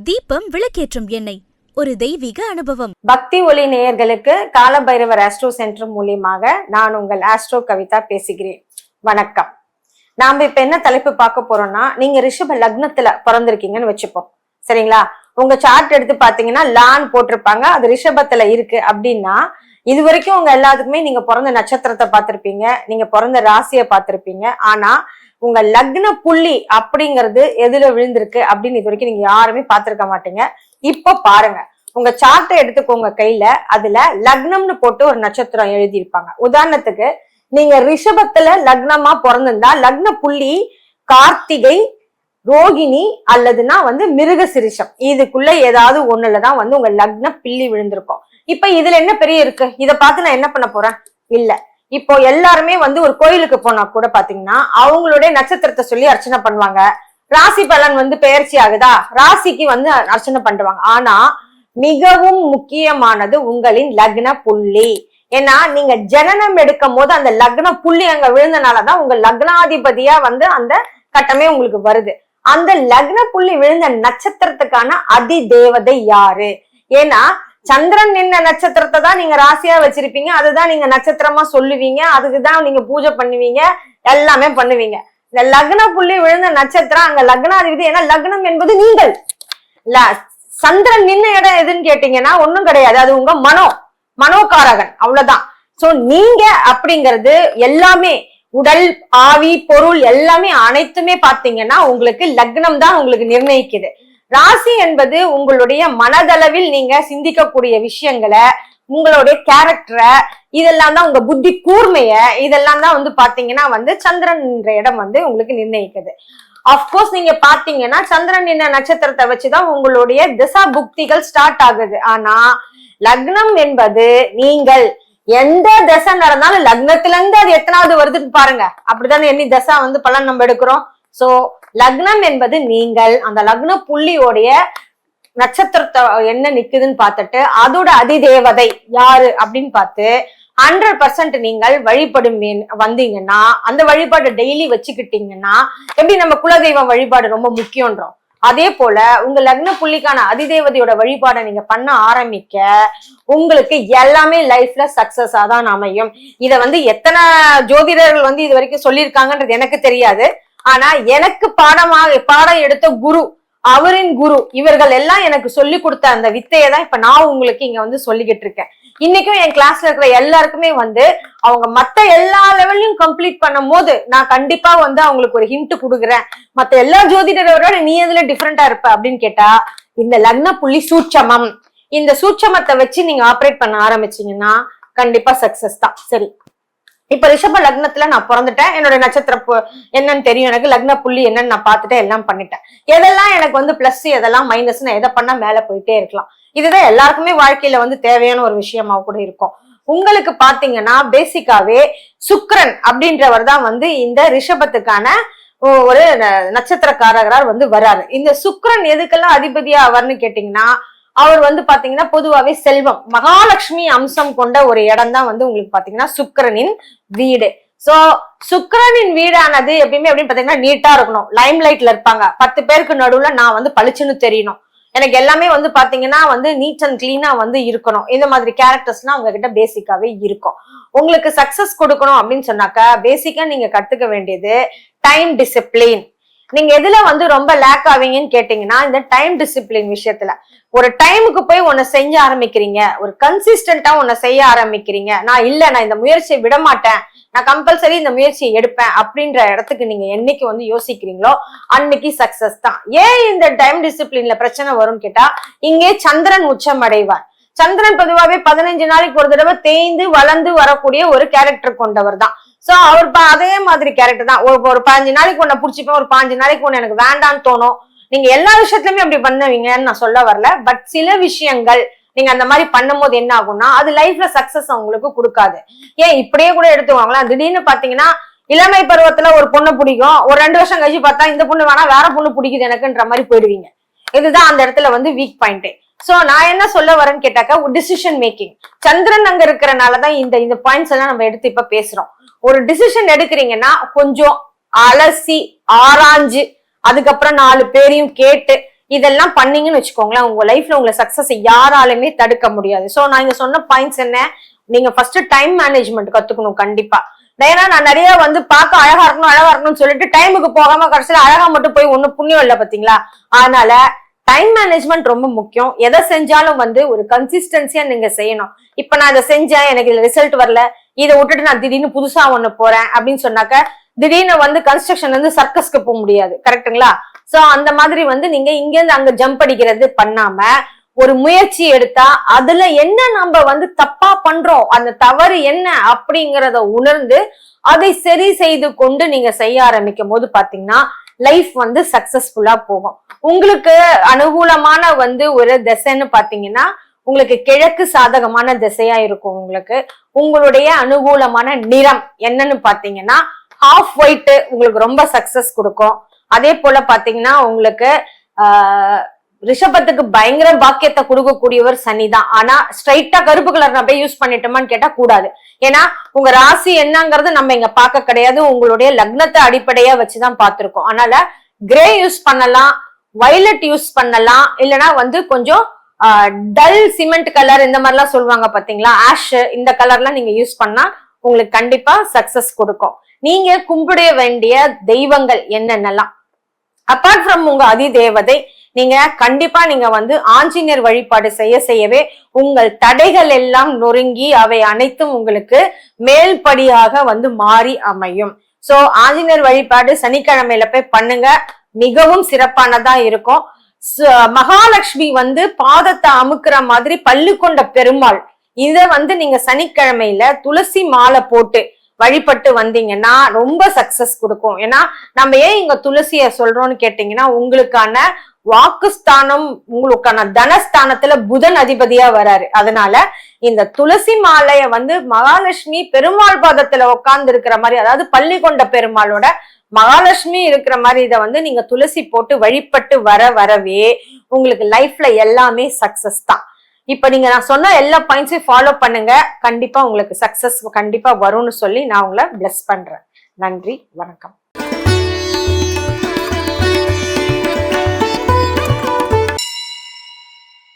தீபம் விளக்கேற்றும் எண்ணெய், ஒரு தெய்வீக அனுபவம். பக்தி ஒளி நேயர்களுக்கு காலபைரவர் ஆஸ்ட்ரோ சென்டர் மூலியமாக நான் உங்கள் ஆஸ்ட்ரோ கவிதா பேசுகிறேன். வணக்கம். நாம இப்ப என்ன தலைப்பு பார்க்க போறோம்னா, நீங்க ரிஷப லக்னத்துல பிறந்திருக்கீங்கன்னு வச்சுப்போம், சரிங்களா? உங்க சார்ட் எடுத்து பாத்தீங்கன்னா லான் போட்டிருப்பாங்க, அது ரிஷபத்துல இருக்கு அப்படின்னா, இது வரைக்கும் உங்க எல்லாத்துக்குமே நீங்க பிறந்த நட்சத்திரத்தை பார்த்திருப்பீங்க, நீங்க பிறந்த ராசியை பார்த்திருப்பீங்க. ஆனா உங்க லக்ன புள்ளி அப்படிங்கிறது எதுல விழுந்திருக்கு அப்படின்னு இது வரைக்கும் நீங்க யாருமே பார்த்திருக்க மாட்டீங்க. இப்ப பாருங்க, உங்க சார்ட்டை எடுத்துக்கோங்க கையில, அதுல லக்னம்னு போட்டு ஒரு நட்சத்திரம் எழுதியிருப்பாங்க. உதாரணத்துக்கு நீங்க ரிஷபத்துல லக்னமா பிறந்திருந்தா லக்ன புள்ளி கார்த்திகை, ரோகிணி அல்லதுன்னா மிருகசிரிஷம், இதுக்குள்ள ஏதாவது ஒண்ணுலதான் உங்க லக்ன பில்லி விழுந்திருக்கும். இப்ப இதுல என்ன பெரிய இருக்கு? இத பார்த்து நான் என்ன பண்ண போறேன்? இல்ல, இப்போ எல்லாருமே ஒரு கோயிலுக்கு போனா கூட பாத்தீங்கன்னா அவங்களுடைய நட்சத்திரத்தை சொல்லி அர்ச்சனை பண்ணுவாங்க. ராசி பலன் பெயர்ச்சி ஆகுதா, ராசிக்கு அர்ச்சனை பண்ணுவாங்க. ஆனா மிகவும் முக்கியமானது உங்களின் லக்ன புள்ளி. ஏன்னா நீங்க ஜனனம் எடுக்கும் போது அந்த லக்ன புள்ளி அங்க விழுந்தனாலதான் உங்க லக்னாதிபதியா அந்த கட்டமே உங்களுக்கு வருது. அந்த லக்ன புள்ளி விழுந்த நட்சத்திரத்துக்கான அதி தேவதை யாரு? ஏன்னா சந்திரன் நின்ன நட்சத்திரத்தை தான் நீங்க ராசியா வச்சிருப்பீங்க, அதுதான் நீங்க நட்சத்திரமா சொல்லுவீங்க, அதுக்குதான் நீங்க பூஜை பண்ணுவீங்க, எல்லாமே பண்ணுவீங்க. இந்த லக்ன புள்ளி விழுந்த நட்சத்திரம் அங்க லக்னாதிபதி. ஏன்னா லக்னம் என்பது நீங்கள் இல்ல. சந்திரன் நின்ன இடம் எதுன்னு கேட்டீங்கன்னா ஒண்ணும் கிடையாது, அது உங்க மனோகாரகன், அவ்வளவுதான். சோ நீங்க அப்படிங்கிறது எல்லாமே உடல், ஆவி, பொருள் எல்லாமே அனைத்துமே பாத்தீங்கன்னா உங்களுக்கு லக்னம் தான் உங்களுக்கு நிர்ணயிக்குது. ராசி என்பது உங்களுடைய மனதளவில் நீங்க சிந்திக்கக்கூடிய விஷயங்களை, உங்களுடைய கேரக்டரை, இதெல்லாம் தான் உங்க புத்தி கூர்மைய, இதெல்லாம் தான் பாத்தீங்கன்னா சந்திரன் என்ற இடம் உங்களுக்கு நிர்ணயிக்குது. அப்கோர்ஸ் நீங்க பாத்தீங்கன்னா சந்திரன் என்ன நட்சத்திரத்தை வச்சுதான் உங்களுடைய திசா புக்திகள் ஸ்டார்ட் ஆகுது. ஆனா லக்னம் என்பது நீங்கள் எந்த தசை நடந்தாலும் லக்னத்துல இருந்து அது எத்தனாவது வருதுன்னு பாருங்க. அப்படித்தானே எண்ணி தசா பலன் நம்ம எடுக்கிறோம். சோ லக்னம் என்பது நீங்கள் அந்த லக்ன புள்ளியோடைய நட்சத்திரத்தை என்ன நிக்குதுன்னு பார்த்துட்டு அதோட அதிதேவதை யாரு அப்படின்னு பார்த்து 100% நீங்கள் வழிபடும் வந்தீங்கன்னா, அந்த வழிபாடு டெய்லி வச்சுக்கிட்டீங்கன்னா, எப்படி நம்ம குலதெய்வம் வழிபாடு ரொம்ப முக்கியன்றோம், அதே போல உங்க லக்ன புள்ளிக்கான அதிதேவதையோட வழிபாடை நீங்க பண்ண ஆரம்பிக்க உங்களுக்கு எல்லாமே லைஃப்ல சக்சஸா தான் அமையும். இத எத்தனை ஜோதிடர்கள் இது வரைக்கும் சொல்லியிருக்காங்கன்றது எனக்கு தெரியாது. ஆனா எனக்கு பாடம் எடுத்த குரு, அவரின் குரு, இவர்கள் எல்லாம் எனக்கு சொல்லி கொடுத்த அந்த வித்தையை தான் இப்ப நான் உங்களுக்கு இங்க சொல்லிக்கிட்டு இருக்கேன். இன்னைக்கும் என் கிளாஸ்ல இருக்கிற எல்லாருக்குமே அவங்க மத்த எல்லா லெவல்லையும் கம்ப்ளீட் பண்ணும் போது நான் கண்டிப்பா அவங்களுக்கு ஒரு ஹிண்ட் கொடுக்குறேன். மத்த எல்லா ஜோதிடரோட நீ எதுல டிஃப்ரெண்டா இருப்ப அப்படின்னு கேட்டா, இந்த லக்ன புள்ளி சூட்சமம், இந்த சூட்சமத்தை வச்சு நீங்க ஆப்ரேட் பண்ண ஆரம்பிச்சீங்கன்னா கண்டிப்பா சக்சஸ் தான். சரி, இப்ப ரிஷப லக்னத்துல நான் பிறந்துட்டேன், என்னோட நட்சத்திரம் என்னன்னு தெரியும், எனக்கு லக்ன புள்ளி என்னன்னு நான் பார்த்துட்டேன், எல்லாம் பண்ணிட்டேன். எதெல்லாம் எனக்கு பிளஸ், எதெல்லாம் மைனஸ், எதை பண்ணா மேல போயிட்டே இருக்கலாம். இதுதான் எல்லாருக்குமே வாழ்க்கையில தேவையான ஒரு விஷயமா கூட இருக்கும். உங்களுக்கு பாத்தீங்கன்னா பேசிக்காவே சுக்கிரன் அப்படின்றவர் தான் இந்த ரிஷபத்துக்கான ஒரு நட்சத்திரக்காரரார் வராரு. இந்த சுக்கிரன் எதுக்கெல்லாம் அதிபதியா ஆவார்னு கேட்டீங்கன்னா, அவர் பாத்தீங்கன்னா பொதுவாவே செல்வம், மகாலட்சுமி அம்சம் கொண்ட ஒரு இடம் தான் உங்களுக்கு பாத்தீங்கன்னா சுக்கிரனின் வீடு. சோ சுக்கிரனின் வீடானது எப்பயுமே அப்படின்னு பாத்தீங்கன்னா நீட்டா இருக்கணும், லைம் லைட்ல இருப்பாங்க. 10 பேருக்கு நடுவுல நான் பளிச்சுன்னு தெரியணும், எனக்கு எல்லாமே பாத்தீங்கன்னா நீட் அண்ட் கிளீனா இருக்கணும். இந்த மாதிரி கேரக்டர்ஸ்லாம் அவங்க கிட்ட பேசிக்காவே இருக்கும். உங்களுக்கு சக்சஸ் கொடுக்கணும் அப்படின்னு சொன்னாக்கா பேசிக்கா நீங்க கத்துக்க வேண்டியது டைம் டிசிப்ளின். நீங்க எதுல ரொம்ப லேக் ஆவீங்கன்னு கேட்டீங்கன்னா, இந்த டைம் டிசிப்ளின் விஷயத்துல ஒரு டைமுக்கு போய் ஒன்ன செஞ்ச ஆரம்பிக்கிறீங்க, ஒரு கன்சிஸ்டன்டா ஒன்ன செய்ய ஆரம்பிக்கிறீங்க. நான் இந்த முயற்சியை விட மாட்டேன், நான் கம்பல்சரி இந்த முயற்சியை எடுப்பேன் அப்படின்ற இடத்துக்கு நீங்க என்னைக்கு யோசிக்கிறீங்களோ அன்னைக்கு சக்சஸ் தான். ஏன் இந்த டைம் டிசிப்ளின்ல பிரச்சனை வரும்னு கேட்டா, இங்கே சந்திரன் உச்சம் அடைவார். சந்திரன் பொதுவாகவே 15 நாளைக்கு ஒரு தடவை தேய்ந்து வளர்ந்து வரக்கூடிய ஒரு கேரக்டர் கொண்டவர் தான். சோ அவர் அதே மாதிரி கேரக்டர் தான். ஒரு 15 நாளைக்கு ஒன்ன புடிச்சுப்பேன், ஒரு 15 நாளைக்கு ஒன்னு எனக்கு வேண்டான்னு தோணும். நீங்க எல்லா விஷயத்துலயுமே அப்படி பண்ணுவீங்கன்னு நான் சொல்ல வரல. பட் சில விஷயங்கள் நீங்க அந்த மாதிரி பண்ணும் போது என்ன ஆகும்னா, அது லைஃப்ல சக்சஸ் உங்களுக்கு கொடுக்காது. ஏன் இப்படியே கூட எடுத்துவாங்களாம், திடீர்னு பாத்தீங்கன்னா இளமை பருவத்துல ஒரு பொண்ணு பிடிக்கும், ஒரு 2 வருஷம் கழிச்சு பார்த்தா இந்த பொண்ணு வேணா வேற பொண்ணு பிடிக்குது எனக்குன்ற மாதிரி போயிடுவீங்க. இதுதான் அந்த இடத்துல வீக் பாயிண்ட். சோ நான் என்ன சொல்ல வரேன்னு கேட்டாக்கா, ஒரு டிசிஷன் மேக்கிங், சந்திரன் அங்க இருக்கிறனாலதான் இந்த பாயிண்ட்ஸ் எல்லாம் நம்ம எடுத்து இப்ப பேசுறோம். ஒரு டிசிஷன் எடுக்கிறீங்கன்னா கொஞ்சம் அலசி ஆராய்ஞ்சு அதுக்கப்புறம் 4 பேரையும் கேட்டு இதெல்லாம் பண்ணீங்கன்னு வச்சுக்கோங்களேன், உங்க லைஃப்ல உங்களை சக்சஸ் யாராலுமே தடுக்க முடியாது. சோ நான் இங்க சொன்ன பாயிண்ட்ஸ் என்ன, நீங்க ஃபர்ஸ்ட் டைம் மேனேஜ்மெண்ட் கத்துக்கணும் கண்டிப்பா. ஏன்னா நான் நிறைய வந்து பார்க்க அழகா இருக்கணும்னு சொல்லிட்டு டைமுக்கு போகாம கடைசியில அழகா மட்டும் போய் ஒண்ணும் புண்ணியம் இல்லை பாத்தீங்களா. அதனால டைம் மேனேஜ்மெண்ட் ரொம்ப முக்கியம். எதை செஞ்சாலும் வந்து ஒரு கன்சிஸ்டன்சியா நீங்க செய்யணும். இப்ப நான் இதை செஞ்சேன், எனக்கு இதுல ரிசல்ட் வரல, இதை விட்டுட்டு நான் திடீர்னு புதுசா ஒண்ணு போறேன் அப்படின்னு சொன்னாக்க திடீர்னு வந்து கன்ஸ்ட்ரக்ஷன்ல இருந்து சர்க்கஸ்க்கு போக முடியாது. கரெக்டுங்களா? சோ அந்த மாதிரி வந்து நீங்க இங்க இருந்து அங்க ஜம்ப் அடிக்கிறது பண்ணாம ஒரு முயற்சி எடுத்தா அதுல என்ன நம்ம வந்து தப்பா பண்றோம், அந்த தவறு என்ன அப்படிங்கறத உணர்ந்து அதை சரி செய்து கொண்டு நீங்க செய்ய ஆரம்பிக்கும் போது பாத்தீங்கன்னா லைஃப் வந்து சக்சஸ்ஃபுல்லா போகும். உங்களுக்கு அனுகூலமான வந்து ஒரு திசைன்னு பாத்தீங்கன்னா உங்களுக்கு கிழக்கு சாதகமான திசையா இருக்கும். உங்களுக்கு உங்களுடைய அனுகூலமான நிறம் என்னன்னு பாத்தீங்கன்னா ஹாஃப் ஒயிட் உங்களுக்கு ரொம்ப சக்சஸ் கொடுக்கும். அதே போல பாத்தீங்கன்னா உங்களுக்கு ரிஷபத்துக்கு பயங்கர பாக்கியத்தை கொடுக்கக்கூடியவர் சனி தான். ஆனா ஸ்ட்ரைட்டா கருப்பு கலர் நான் போய் யூஸ் பண்ணிட்டோமான்னு கேட்டா கூடாது. ஏன்னா உங்க ராசி என்னங்கறது நம்ம இங்க பார்க்க கிடையாது, உங்களுடைய லக்னத்தை அடிப்படையா வச்சுதான் பார்த்திருக்கோம். அதனால கிரே யூஸ் பண்ணலாம், வயலட் யூஸ் பண்ணலாம், இல்லைன்னா வந்து கொஞ்சம் டல் சிமெண்ட் கலர் இந்த மாதிரிலாம் சொல்லுவாங்க பாத்தீங்களா, ஆஷ், இந்த கலர்லாம் நீங்க யூஸ் பண்ணா உங்களுக்கு கண்டிப்பா சக்சஸ் கொடுக்கும். நீங்க கும்பிட வேண்டிய தெய்வங்கள் என்னென்னலாம், அப்பார்ட் ஃப்ரம் உங்க அதி தேவதை, நீங்க கண்டிப்பா நீங்க வந்து ஆஞ்சநேயர் வழிபாடு செய்யவே உங்கள் தடைகள் எல்லாம் நொறுங்கி அவை அனைத்தும் உங்களுக்கு மேல்படியாக வந்து மாறி அமையும். சோ ஆஞ்சநேயர் வழிபாடு சனிக்கிழமையில போய் பண்ணுங்க, மிகவும் சிறப்பானதா இருக்கும். மகாலட்சுமி வந்து பாதத்தை அமுக்குற மாதிரி பள்ளி கொண்ட பெருமாள், இத வந்து நீங்க சனிக்கிழமையில துளசி மாலை போட்டு வழிபட்டு வந்தீங்கன்னா ரொம்ப சக்சஸ் கொடுக்கும். ஏன்னா நம்ம ஏன் இங்க துளசிய சொல்றோம்னு கேட்டீங்கன்னா உங்களுக்கான வாக்குஸ்தானம், உங்களுக்கான தனஸ்தானத்துல புதன் அதிபதியா வராரு. அதனால இந்த துளசி மாலைய வந்து மகாலட்சுமி பெருமாள் பாதத்துல உட்கார்ந்து இருக்கிற மாதிரி, அதாவது பள்ளி கொண்ட பெருமாளோட மகாலட்சுமி இருக்கிற மாதிரி இதை வந்து நீங்க துளசி போட்டு வழிபட்டு வரவே உங்களுக்கு லைஃப்ல எல்லாமே சக்சஸ் தான். இப்ப நீங்க நான் சொன்ன எல்லா பாயிண்ட்ஸையும் ஃபாலோ பண்ணுங்க, கண்டிப்பா உங்களுக்கு சக்சஸ் கண்டிப்பா வரும்னு சொல்லி நான் உங்களை பிளஸ் பண்றேன். நன்றி, வணக்கம்.